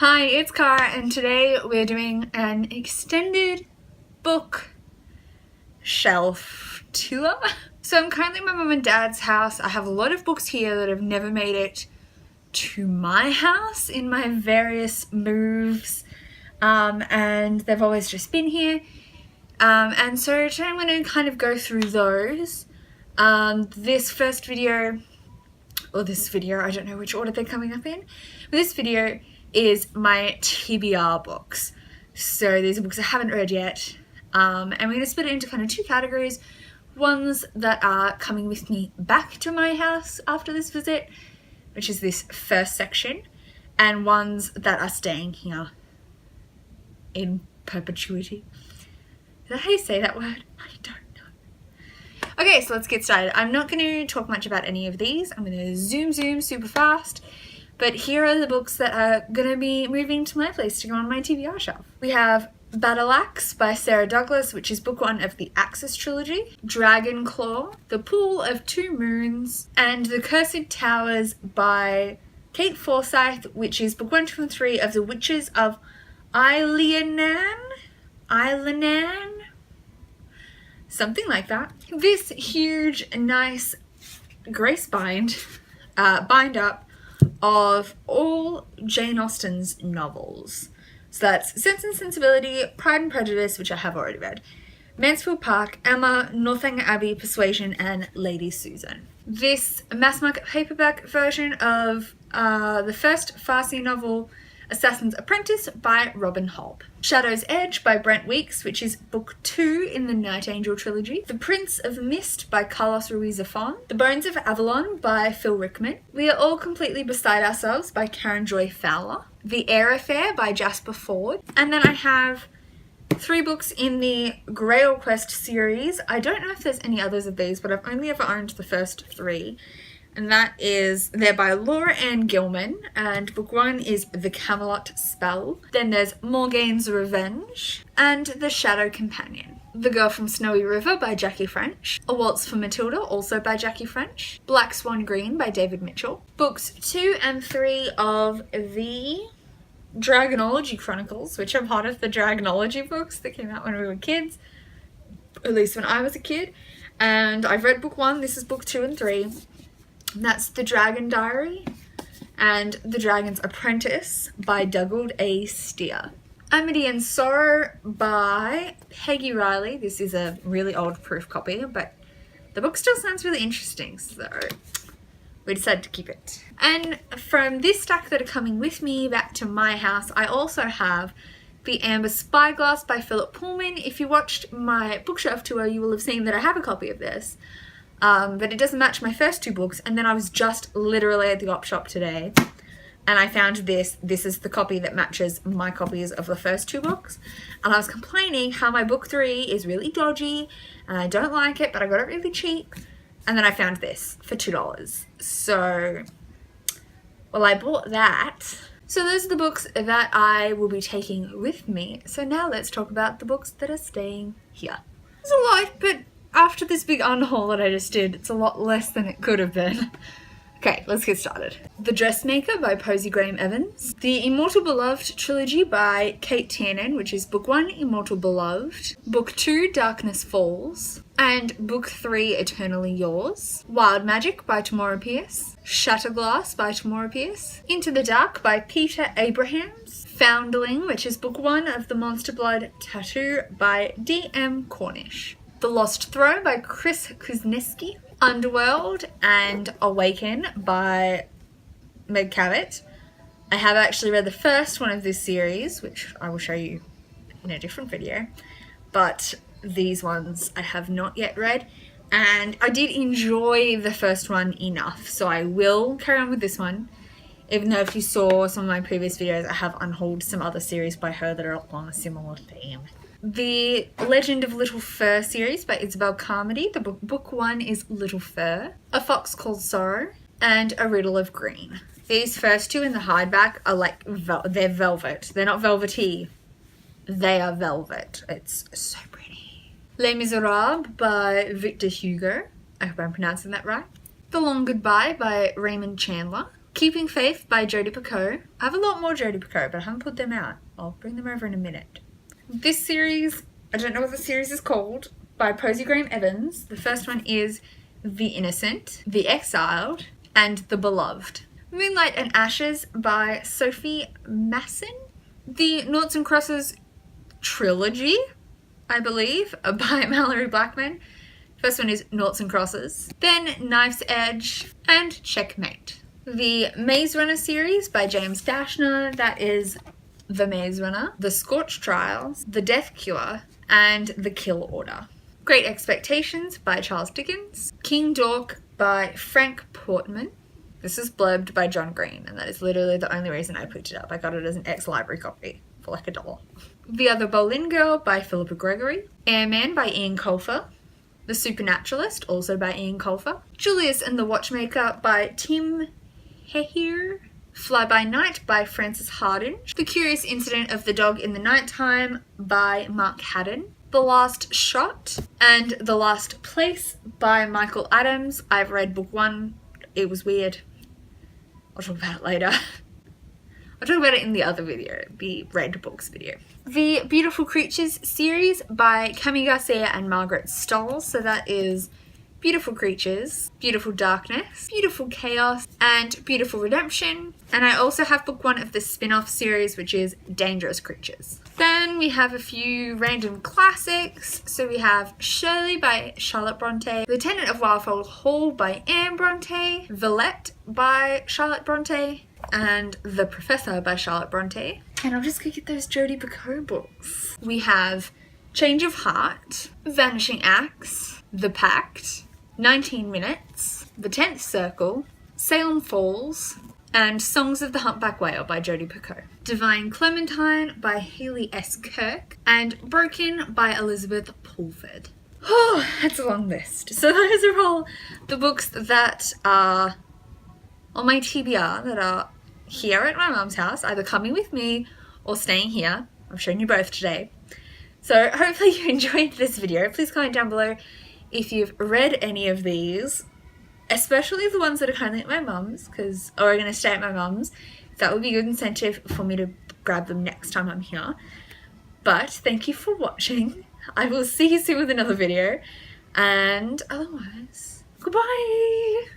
Hi, it's Cara, and today we're doing an extended book shelf tour. So I'm currently at my mum and dad's house. I have a lot of books here that have never made it to my house in my various moves, and they've always just been here. And so today I'm going to kind of go through those. This video, I don't know which order they're coming up in, but this video is my TBR books. So these are books I haven't read yet, and we're going to split it into kind of two categories. Ones that are coming with me back to my house after this visit, which is this first section, and ones that are staying here in perpetuity. Is that how you say that word? I don't know. Okay, so let's get started. I'm not going to talk much about any of these. I'm going to zoom super fast. But here are the books that are going to be moving to my place to go on my TBR shelf. We have Battle Axe by Sarah Douglas, which is book one of the Axis trilogy. Dragon Claw, The Pool of Two Moons, and The Cursed Towers by Kate Forsyth, which is book 1, 2, and 3 of The Witches of Eileanan? Something like that. This huge, nice Grace bind up of all Jane Austen's novels. So that's Sense and Sensibility, Pride and Prejudice, which I have already read, Mansfield Park, Emma, Northanger Abbey, Persuasion, and Lady Susan. This mass market paperback version of the first Farsi novel, Assassin's Apprentice by Robin Hobb. Shadow's Edge by Brent Weeks, which is book 2 in the Night Angel trilogy. The Prince of Mist by Carlos Ruiz Zafón. The Bones of Avalon by Phil Rickman. We Are All Completely Beside Ourselves by Karen Joy Fowler. The Air Affair by Jasper Fforde. And then I have 3 books in the Grail Quest series. I don't know if there's any others of these, but I've only ever owned the first 3. And they're by Laura Ann Gilman, and book 1 is The Camelot Spell. Then there's Morgaine's Revenge, and The Shadow Companion. The Girl from Snowy River by Jackie French. A Waltz for Matilda, also by Jackie French. Black Swan Green by David Mitchell. Books 2 and 3 of the Dragonology Chronicles, which are part of the Dragonology books that came out when we were kids, at least when I was a kid. And I've read book 1, this is book 2 and 3. And that's The Dragon Diary and The Dragon's Apprentice by Dougald A. Steer. Amity and Sorrow by Peggy Riley. This is a really old proof copy, but the book still sounds really interesting, so we decided to keep it. And from this stack that are coming with me back to my house, I also have The Amber Spyglass by Philip Pullman. If you watched my bookshelf tour, you will have seen that I have a copy of this. But it doesn't match my first 2 books, and then I was just literally at the op shop today and I found this. This is the copy that matches my copies of the first 2 books, and I was complaining how my book 3 is really dodgy and I don't like it, but I got it really cheap, and then I found this for $2. So, well, I bought that. So those are the books that I will be taking with me. So now let's talk about the books that are staying here. There's a lot, but after this big unhaul that I just did, it's a lot less than it could have been. Okay, let's get started. The Dressmaker by Posey Graham Evans. The Immortal Beloved trilogy by Kate Tiernan, which is book 1, Immortal Beloved. Book 2, Darkness Falls. And book 3, Eternally Yours. Wild Magic by Tamora Pierce. Shatterglass by Tamora Pierce. Into the Dark by Peter Abrahams. Foundling, which is book 1 of the Monster Blood Tattoo by D.M. Cornish. The Lost Throne by Chris Kuzneski. Underworld and Awaken by Meg Cabot. I have actually read the first one of this series, which I will show you in a different video, but these ones I have not yet read, and I did enjoy the first one enough, so I will carry on with this one, even though if you saw some of my previous videos, I have unhauled some other series by her that are on a similar theme. The Legend of Little Fur series by Isabel Carmody. The book 1 is Little Fur. A Fox Called Sorrow. And A Riddle of Green. These first 2 in the hardback are like, they're velvet. They're not velvety. They are velvet. It's so pretty. Les Miserables by Victor Hugo. I hope I'm pronouncing that right. The Long Goodbye by Raymond Chandler. Keeping Faith by Jodi Picoult. I have a lot more Jodi Picoult, but I haven't put them out. I'll bring them over in a minute. This series, I don't know what the series is called, by Posey Graham Evans. The first one is The Innocent, The Exiled, and The Beloved. Moonlight and Ashes by Sophie Masson. The Noughts and Crosses trilogy, I believe, by Mallory Blackman. First one is Noughts and Crosses. Then Knife's Edge and Checkmate. The Maze Runner series by James Dashner. That is The Maze Runner, The Scorch Trials, The Death Cure, and The Kill Order. Great Expectations by Charles Dickens. King Dork by Frank Portman. This is blurbed by John Green, and that is literally the only reason I picked it up. I got it as an ex-library copy for like $1. The Other Boleyn Girl by Philippa Gregory. Airman by Ian Colfer. The Supernaturalist, also by Ian Colfer. Julius and the Watchmaker by Tim Hehere. Fly by Night by Frances Hardinge. The Curious Incident of the Dog in the Nighttime by Mark Haddon. The Last Shot and The Last Place by Michael Adams. I've read book 1. It was weird. I'll talk about it later. I'll talk about it in the other video, the read books video. The Beautiful Creatures series by Cami Garcia and Margaret Stoll. So that is Beautiful Creatures, Beautiful Darkness, Beautiful Chaos, and Beautiful Redemption. And I also have book 1 of the spin-off series, which is Dangerous Creatures. Then we have a few random classics. So we have Shirley by Charlotte Bronte, Lieutenant of Wildfold Hall by Anne Bronte, Villette by Charlotte Bronte, and The Professor by Charlotte Bronte. And I'll just go get those Jodi Picoult books. We have Change of Heart, Vanishing Axe, The Pact, 19 Minutes, The 10th Circle, Salem Falls, and Songs of the Humpback Whale by Jodi Picoult. Divine Clementine by Haley S. Kirk, and Broken by Elizabeth Pulford. Oh, that's a long list. So those are all the books that are on my TBR that are here at my mum's house, either coming with me or staying here. I've shown you both today. So hopefully you enjoyed this video. Please comment down below if you've read any of these, especially the ones that are currently at my mum's, or are going to stay at my mum's. That would be a good incentive for me to grab them next time I'm here. But thank you for watching. I will see you soon with another video. And otherwise, goodbye!